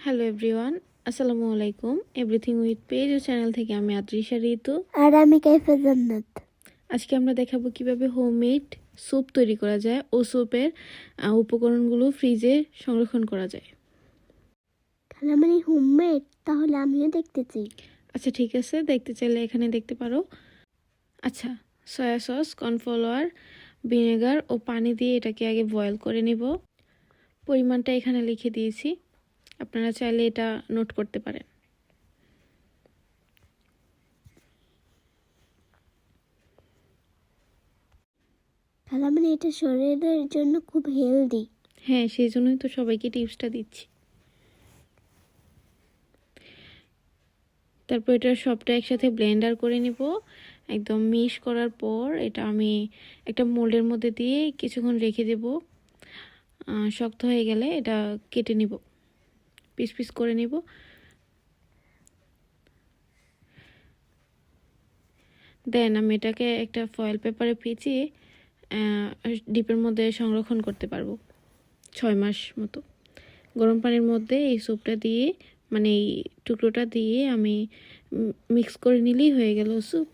Hello everyone, আসসালামু আলাইকুম। Everything with page ও চ্যানেল থেকে আমি আদ্রিশা ঋতু। আর আমি কাইফা জান্নাত। আজকে আমরা দেখাবো কিভাবে হোমমেড স্যুপ তৈরি করা যায় ও স্যুপের উপকরণগুলো ফ্রিজে সংরক্ষণ করা যায়। খালামানি হোমমেড, তাহলে আমিও দেখতে চাই। আচ্ছা ঠিক আছে, দেখতে চাইলে এখানে দেখতে পারো। আচ্ছা, সয়া সস, কর্নফ্লাওয়ার, ভিনেগার ও পানি দিয়ে এটাকে আগে বয়েল করে নিব। পরিমাণটা এখানে লিখে দিয়েছি, আপনারা চাইলে এটা নোট করতে পারেন। খালামানি এটা শরীরের জন্য খুব হেলদি। হ্যাঁ, সেই জন্যই তো সবাইকে টিপসটা দিচ্ছি। তারপর এটা সবটা একসাথে ব্লেন্ডার করে নিব। একদম মিক্স করার পর এটা আমি একটা মোল্ডের মধ্যে দিয়ে কিছুক্ষণ রেখে দেব। শক্ত হয়ে গেলে এটা কেটে নিব, পিস পিস করে নিব। দেন আমি এটাকে একটা ফয়েল পেপারে পেঁচিয়ে ডিপের মধ্যে সংরক্ষণ করতে পারবো 6 মাস মতো। গরম পানির মধ্যে এই স্যুপটা দিয়ে, মানে এই টুকরোটা দিয়ে আমি মিক্স করে নিলেই হয়ে গেল স্যুপ।